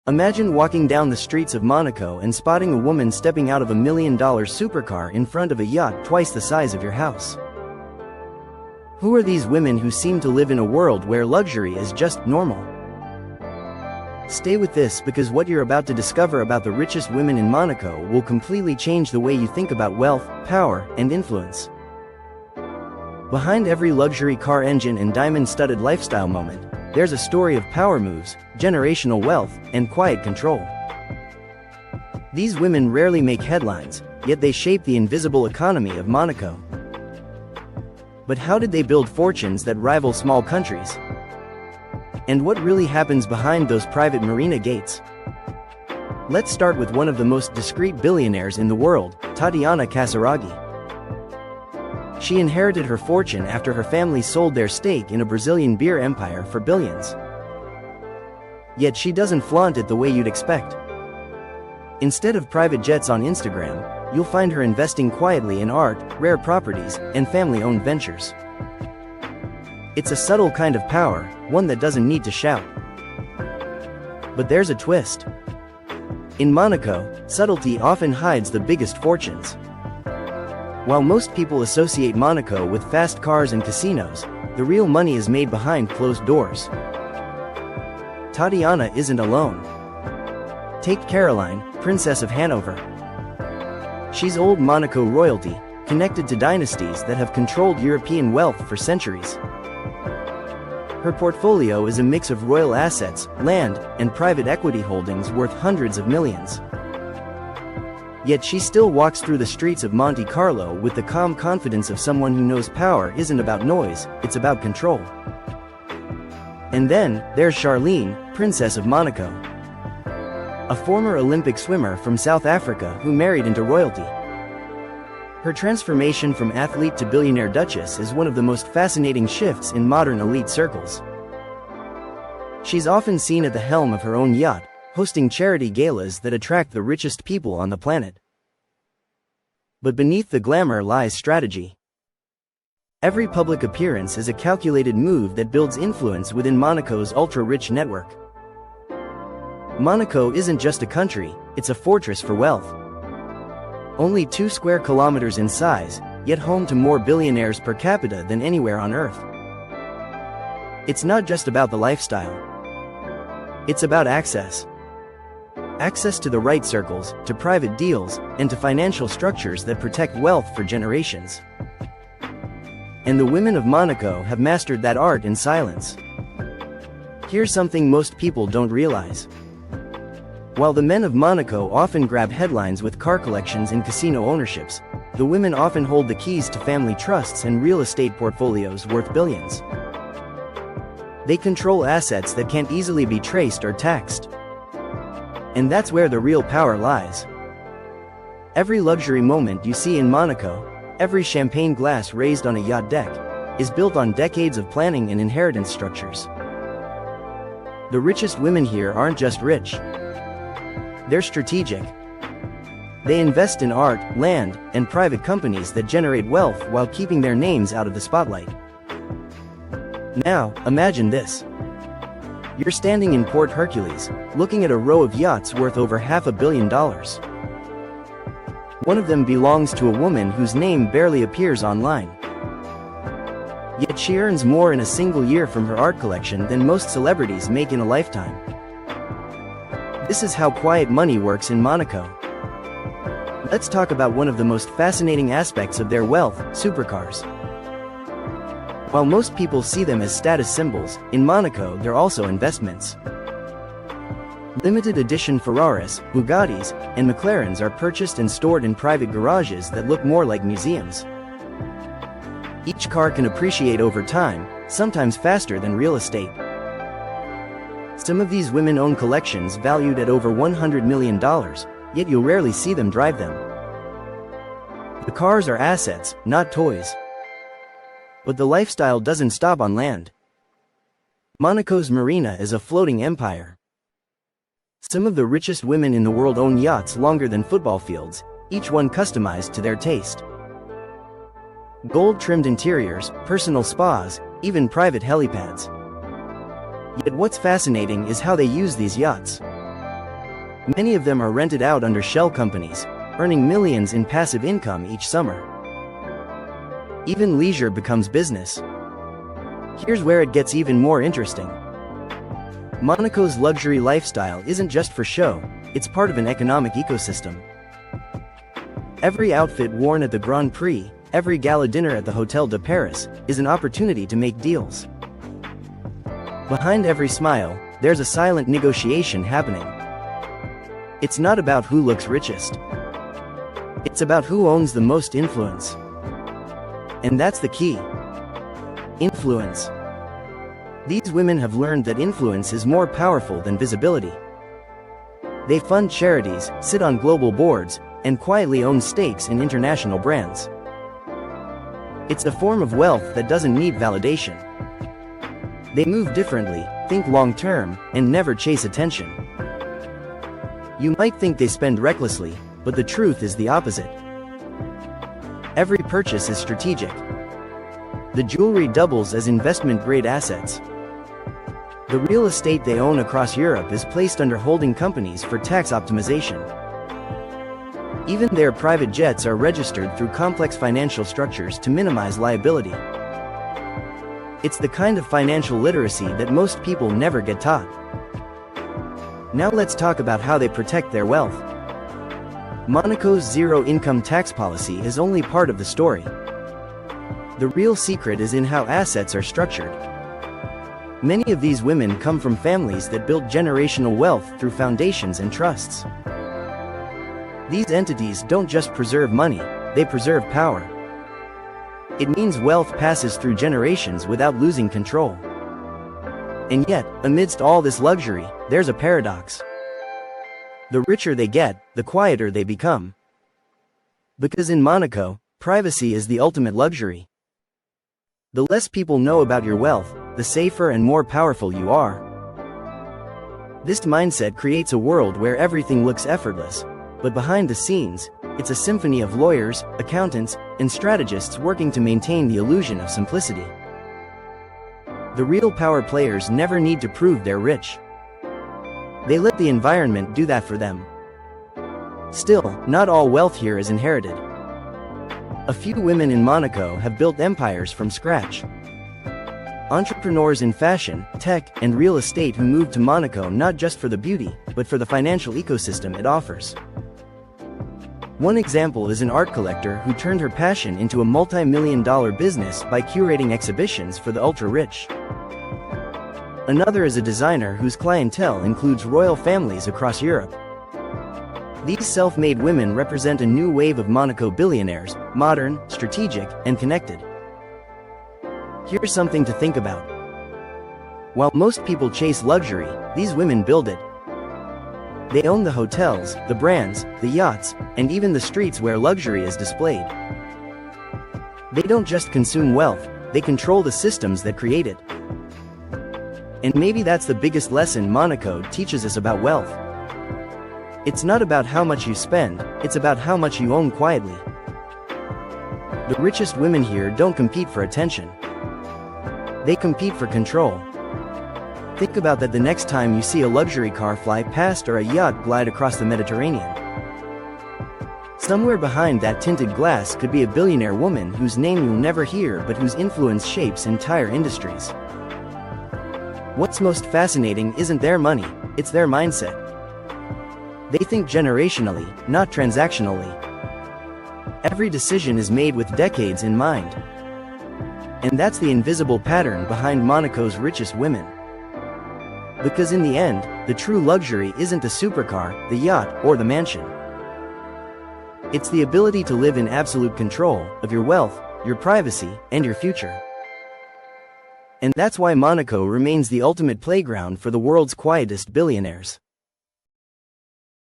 Imagine walking down the streets of Monaco and spotting a woman stepping out of $1 million supercar in front of a yacht twice the size of your house. Who are these women who seem to live in a world where luxury is just normal? Stay with this, because what you're about to discover about the richest women in Monaco will completely change the way you think about wealth, power, and influence. Behind every luxury car engine and diamond-studded lifestyle moment, there's a story of power moves, generational wealth, and quiet control. These women rarely make headlines, yet they shape the invisible economy of Monaco. But how did they build fortunes that rival small countries? And what really happens behind those private marina gates? Let's start with one of the most discreet billionaires in the world, Tatiana Casiraghi. She inherited her fortune after her family sold their stake in a Brazilian beer empire for billions. Yet she doesn't flaunt it the way you'd expect. Instead of private jets on Instagram, you'll find her investing quietly in art, rare properties, and family-owned ventures. It's a subtle kind of power, one that doesn't need to shout. But there's a twist. In Monaco, subtlety often hides the biggest fortunes. While most people associate Monaco with fast cars and casinos, the real money is made behind closed doors. Tatiana isn't alone. Take Caroline, Princess of Hanover. She's old Monaco royalty, connected to dynasties that have controlled European wealth for centuries. Her portfolio is a mix of royal assets, land, and private equity holdings worth hundreds of millions. Yet she still walks through the streets of Monte Carlo with the calm confidence of someone who knows power isn't about noise, it's about control. And then, there's Charlene, Princess of Monaco. A former Olympic swimmer from South Africa who married into royalty. Her transformation from athlete to billionaire duchess is one of the most fascinating shifts in modern elite circles. She's often seen at the helm of her own yacht, hosting charity galas that attract the richest people on the planet. But beneath the glamour lies strategy. Every public appearance is a calculated move that builds influence within Monaco's ultra-rich network. Monaco isn't just a country, it's a fortress for wealth. Only 2 square kilometers in size, yet home to more billionaires per capita than anywhere on Earth. It's not just about the lifestyle. It's about access. Access to the right circles, to private deals, and to financial structures that protect wealth for generations. And the women of Monaco have mastered that art in silence. Here's something most people don't realize. While the men of Monaco often grab headlines with car collections and casino ownerships, the women often hold the keys to family trusts and real estate portfolios worth billions. They control assets that can't easily be traced or taxed. And that's where the real power lies. Every luxury moment you see in Monaco, every champagne glass raised on a yacht deck, is built on decades of planning and inheritance structures. The richest women here aren't just rich. They're strategic. They invest in art, land, and private companies that generate wealth while keeping their names out of the spotlight. Now, imagine this. You're standing in Port Hercules, looking at a row of yachts worth over $500 million. One of them belongs to a woman whose name barely appears online. Yet she earns more in a single year from her art collection than most celebrities make in a lifetime. This is how quiet money works in Monaco. Let's talk about one of the most fascinating aspects of their wealth, supercars. While most people see them as status symbols, in Monaco they're also investments. Limited edition Ferraris, Bugattis, and McLarens are purchased and stored in private garages that look more like museums. Each car can appreciate over time, sometimes faster than real estate. Some of these women own collections valued at over $100 million, yet you'll rarely see them drive them. The cars are assets, not toys. But the lifestyle doesn't stop on land. Monaco's marina is a floating empire. Some of the richest women in the world own yachts longer than football fields, each one customized to their taste. Gold-trimmed interiors, personal spas, even private helipads. Yet what's fascinating is how they use these yachts. Many of them are rented out under shell companies, earning millions in passive income each summer. Even leisure becomes business. Here's where it gets even more interesting. Monaco's luxury lifestyle isn't just for show, it's part of an economic ecosystem. Every outfit worn at the Grand Prix, every gala dinner at the Hotel de Paris, is an opportunity to make deals. Behind every smile, there's a silent negotiation happening. It's not about who looks richest. It's about who owns the most influence. And that's the key. Influence. These women have learned that influence is more powerful than visibility. They fund charities, sit on global boards, and quietly own stakes in international brands. It's a form of wealth that doesn't need validation. They move differently, think long-term, and never chase attention. You might think they spend recklessly, but the truth is the opposite. Every purchase is strategic. The jewelry doubles as investment-grade assets. The real estate they own across Europe is placed under holding companies for tax optimization. Even their private jets are registered through complex financial structures to minimize liability. It's the kind of financial literacy that most people never get taught. Now let's talk about how they protect their wealth. Monaco's zero-income tax policy is only part of the story. The real secret is in how assets are structured. Many of these women come from families that built generational wealth through foundations and trusts. These entities don't just preserve money, they preserve power. It means wealth passes through generations without losing control. And yet, amidst all this luxury, there's a paradox. The richer they get, the quieter they become. Because in Monaco, privacy is the ultimate luxury. The less people know about your wealth, the safer and more powerful you are. This mindset creates a world where everything looks effortless, but behind the scenes, it's a symphony of lawyers, accountants, and strategists working to maintain the illusion of simplicity. The real power players never need to prove they're rich. They let the environment do that for them. Still, not all wealth here is inherited. A few women in Monaco have built empires from scratch. Entrepreneurs in fashion, tech, and real estate who moved to Monaco not just for the beauty, but for the financial ecosystem it offers. One example is an art collector who turned her passion into a multi-million-dollar business by curating exhibitions for the ultra-rich. Another is a designer whose clientele includes royal families across Europe. These self-made women represent a new wave of Monaco billionaires, modern, strategic, and connected. Here's something to think about. While most people chase luxury, these women build it. They own the hotels, the brands, the yachts, and even the streets where luxury is displayed. They don't just consume wealth, they control the systems that create it. And maybe that's the biggest lesson Monaco teaches us about wealth. It's not about how much you spend, it's about how much you own quietly. The richest women here don't compete for attention. They compete for control. Think about that the next time you see a luxury car fly past or a yacht glide across the Mediterranean. Somewhere behind that tinted glass could be a billionaire woman whose name you'll never hear but whose influence shapes entire industries. What's most fascinating isn't their money, it's their mindset. They think generationally, not transactionally. Every decision is made with decades in mind. And that's the invisible pattern behind Monaco's richest women. Because in the end, the true luxury isn't the supercar, the yacht, or the mansion. It's the ability to live in absolute control of your wealth, your privacy, and your future. And that's why Monaco remains the ultimate playground for the world's quietest billionaires.